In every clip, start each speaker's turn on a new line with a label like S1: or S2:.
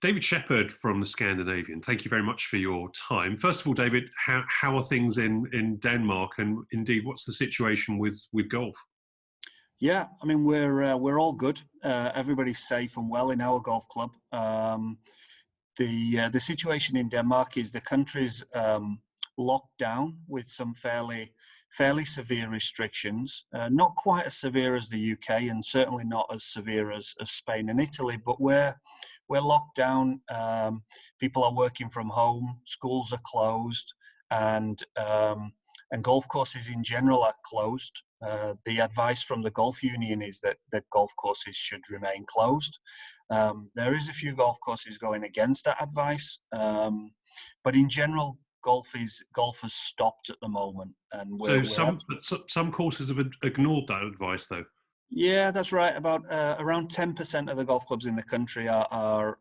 S1: David Shepherd from the Scandinavian, thank you very much for your time. First of all, David, how are things in Denmark, and indeed, what's the situation with golf?
S2: Yeah, I mean we're all good. Everybody's safe and well in our golf club. The situation in Denmark is the country's locked down with some fairly severe restrictions. Not quite as severe as the UK, and certainly not as severe as Spain and Italy. But we're locked down. People are working from home. Schools are closed, and golf courses in general are closed. The advice from the golf union is that golf courses should remain closed. There is a few golf courses going against that advice, but in general, golf has stopped at the moment, and
S1: So
S2: we're
S1: some courses have ignored that advice, though.
S2: yeah, that's right. About around 10% of the golf clubs in the country are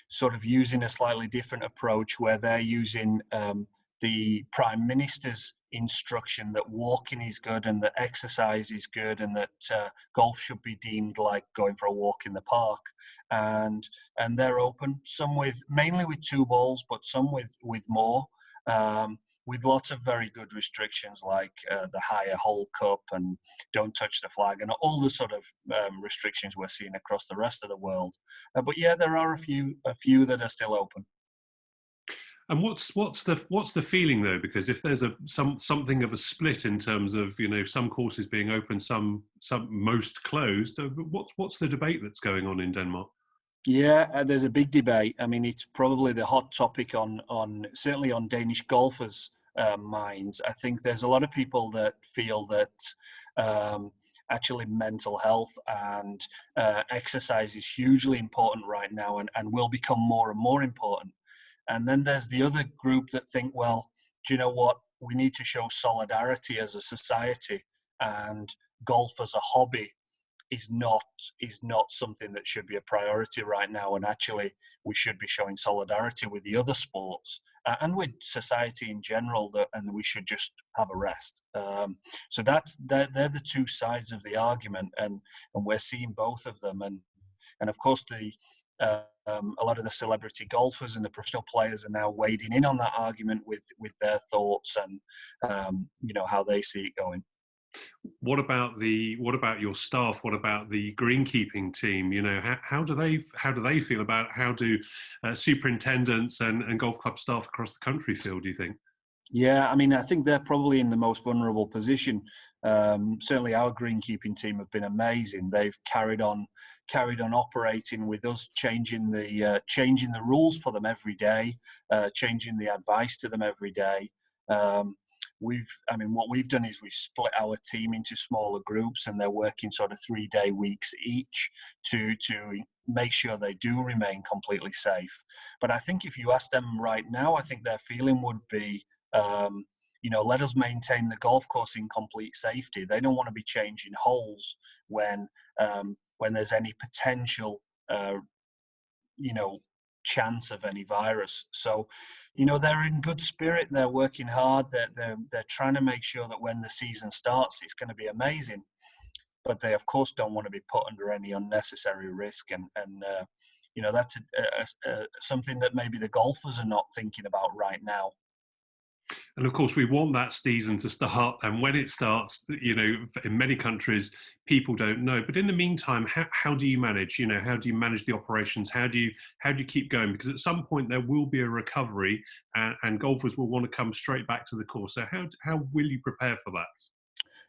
S2: sort of using a slightly different approach, where they're using the Prime Minister's instruction that walking is good and that exercise is good, and that golf should be deemed like going for a walk in the park. And they're open, some with mainly with two balls, but some with more. With lots of very good restrictions, like the higher hole cup and don't touch the flag, and all the sort of restrictions we're seeing across the rest of the world. But yeah, there are a few that are still open.
S1: And what's the feeling, though? Because if there's something of a split in terms of some courses being open, some most closed, what's the debate that's going on in Denmark?
S2: Yeah, there's a big debate. I mean, it's probably the hot topic on certainly on Danish golfers' minds. I think there's a lot of people that feel that actually mental health and exercise is hugely important right now, and will become more and more important. And then there's the other group that think, well, do you know what? We need to show solidarity as a society, and golf as a hobby is not something that should be a priority right now. And actually, we should be showing solidarity with the other sports and with society in general. And we should just have a rest. So they're the two sides of the argument, and we're seeing both of them. And of course, a lot of the celebrity golfers and the professional players are now wading in on that argument with their thoughts and how they see it going.
S1: What about your staff? What about the greenkeeping team? How do they feel about how do superintendents and golf club staff across the country feel? Do you think?
S2: Yeah, I mean, I think they're probably in the most vulnerable position. Certainly, our greenkeeping team have been amazing. They've carried on operating with us, changing the rules for them every day, changing the advice to them every day. What we've done is we've split our team into smaller groups, and they're working sort of 3-day weeks each to make sure they do remain completely safe. But I think if you ask them right now, I think their feeling would be, let us maintain the golf course in complete safety. They don't want to be changing holes when there's any potential, chance of any virus. So, they're in good spirit. They're working hard. They're trying to make sure that when the season starts, it's going to be amazing. But they, of course, don't want to be put under any unnecessary risk. And that's something that maybe the golfers are not thinking about right now.
S1: And of course, we want that season to start. And when it starts, in many countries, people don't know. But in the meantime, how do you manage? How do you manage the operations? How do you keep going? Because at some point there will be a recovery, and golfers will want to come straight back to the course. So how will you prepare for that?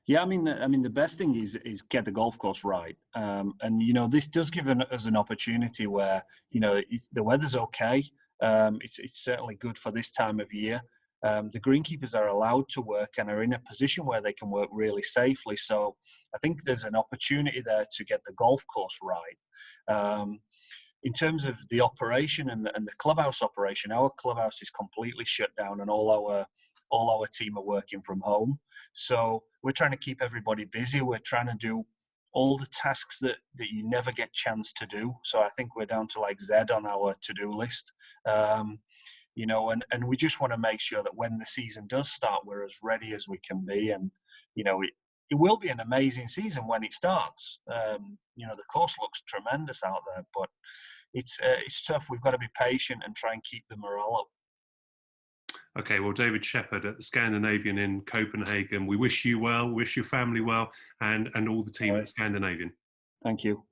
S2: Yeah, I mean, the best thing is get the golf course right, and this does give us an opportunity where the weather's okay. It's certainly good for this time of year. The greenkeepers are allowed to work and are in a position where they can work really safely. So I think there's an opportunity there to get the golf course right. In terms of the operation and the clubhouse operation, our clubhouse is completely shut down, and all our team are working from home. So we're trying to keep everybody busy. We're trying to do all the tasks that you never get chance to do. So I think we're down to like Z on our to-do list. And we just want to make sure that when the season does start, we're as ready as we can be. And, it will be an amazing season when it starts. The course looks tremendous out there, but it's tough. We've got to be patient and try and keep the morale up.
S1: Okay, well, David Shepherd at the Scandinavian in Copenhagen, we wish you well, wish your family well, and all the
S2: All
S1: team
S2: right.
S1: at Scandinavian.
S2: Thank you.